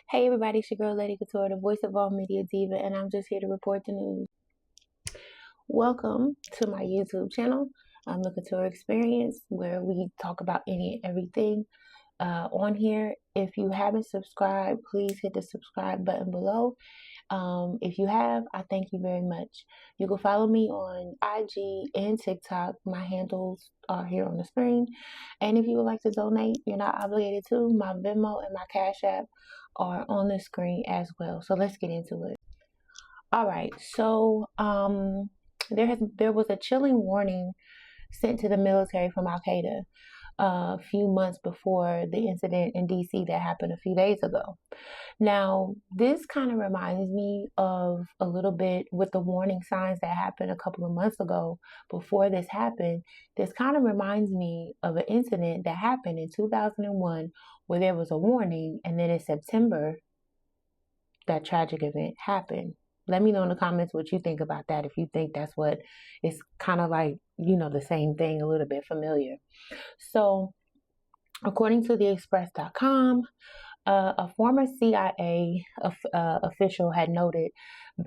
Hey everybody, it's your girl Lady Couture, the voice of all media diva, and I'm just here to report the news. Welcome to my YouTube channel, the Couture Experience, where we talk about any and everything on here. If you haven't subscribed, please hit the subscribe button below. If you have, I thank you very much. You can follow me on IG and TikTok. My handles are here on the screen. And if you would like to donate, you're not obligated to. My Venmo and my Cash App are on the screen as well. So let's get into it. All right. So there was a chilling warning sent to the military from Al-Qaeda a few months before the incident in DC that happened a few days ago. Now, this kind of reminds me of a little bit with the warning signs that happened a couple of months ago before this happened. This kind of reminds me of an incident that happened in 2001 where there was a warning, and then in September, that tragic event happened. Let me know in the comments what you think about that. If you think that's what it's kind of like, the same thing, a little bit familiar. So, according to theexpress.com, a former CIA official had noted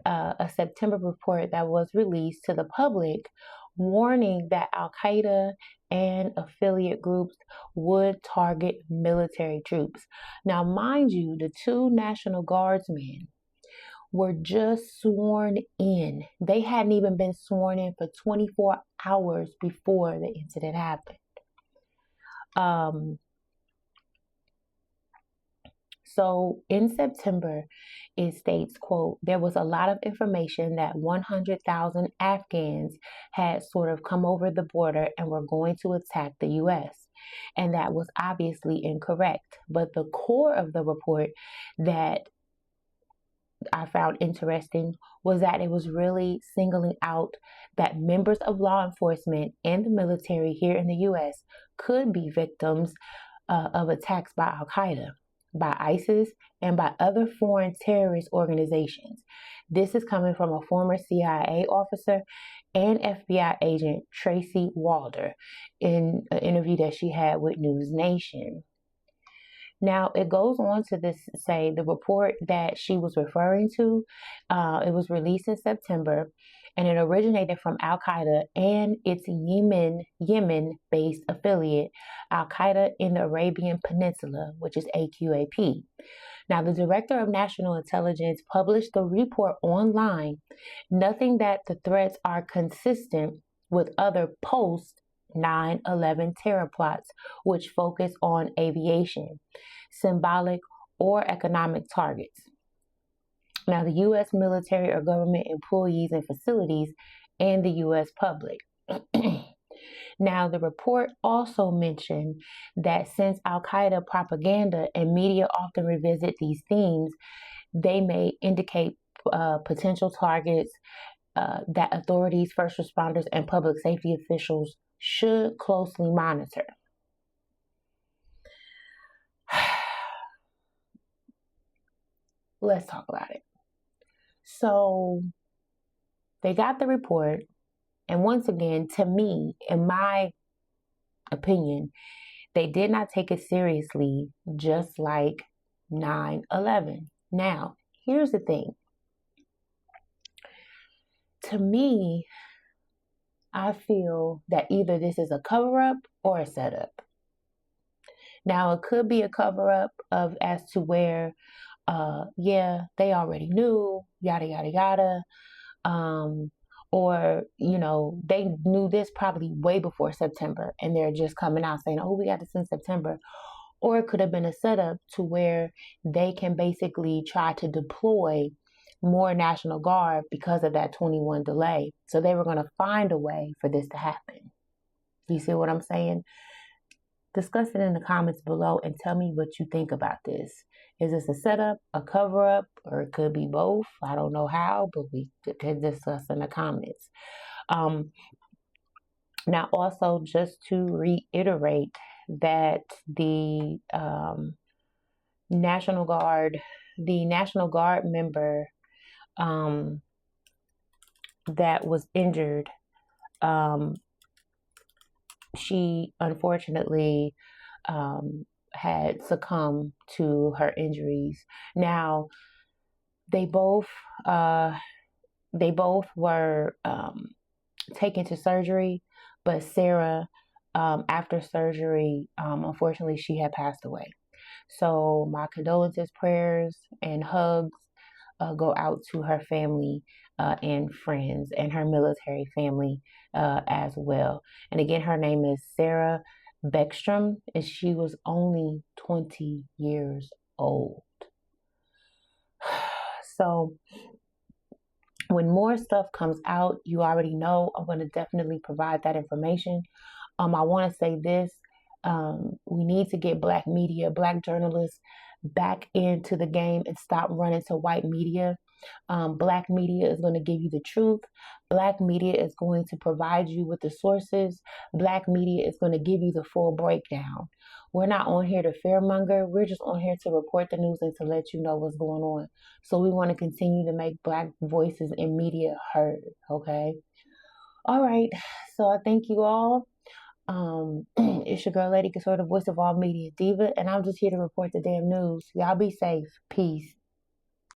a September report that was released to the public warning that Al-Qaeda and affiliate groups would target military troops. Now, mind you, the two National Guardsmen were just sworn in. They hadn't even been sworn in for 24 hours before the incident happened. So in September, it states, quote, there was a lot of information that 100,000 Afghans had sort of come over the border and were going to attack the U.S. And that was obviously incorrect. But the core of the report that I found interesting was that it was really singling out that members of law enforcement and the military here in the U.S. could be victims of attacks by Al-Qaeda, by ISIS, and by other foreign terrorist organizations. This is coming from a former CIA officer and FBI agent, Tracy Walder, in an interview that she had with News Nation. Now, it goes on to say the report that she was referring to, it was released in September, and it originated from Al-Qaeda and its Yemen-based affiliate, Al-Qaeda in the Arabian Peninsula, which is AQAP. Now, the Director of National Intelligence published the report online, noting that the threats are consistent with other post 9/11 terror plots, which focus on aviation, symbolic or economic targets. Now, the U.S. military or government employees and facilities, and the U.S. public. Now, the report also mentioned that since Al-Qaeda propaganda and media often revisit these themes, they may indicate potential targets that authorities, first responders, and public safety officials should closely monitor. Let's talk about it. So they got the report, and once again, to me, in my opinion, they did not take it seriously, just like 9/11. Now, here's the thing. To me, I feel that either this is a cover-up or a setup. Now, it could be a cover-up as to where, they already knew, yada, yada, yada. Or, they knew this probably way before September, and they're just coming out saying, oh, we got this in September. Or it could have been a setup to where they can basically try to deploy more National Guard because of that 21 delay. So they were going to find a way for this to happen. You see what I'm saying? Discuss it in the comments below and tell me what you think about this. Is this a setup, a cover-up, or it could be both? I don't know how, but we can discuss in the comments. Now, also, just to reiterate that the National Guard member that was injured, she unfortunately had succumbed to her injuries. Now, they both uh, they both were taken to surgery, but Sarah, after surgery, unfortunately, she had passed away. So my condolences, prayers, and hugs go out to her family and friends and her military family as well. And again, her name is Sarah Beckstrom, and she was only 20 years old. So when more stuff comes out, you already know I'm going to definitely provide that information. I want to say this. We need to get Black media, Black journalists back into the game and stop running to white media. Black media is going to give you the truth. Black media is going to provide you with the sources. Black media is going to give you the full breakdown. We're not on here to fearmonger. We're just on here to report the news and to let you know what's going on. So we want to continue to make Black voices in media heard. Okay. All right. So I thank you all. It's your girl, Lady Consort, the voice of all media diva, and I'm just here to report the damn news. Y'all be safe. Peace.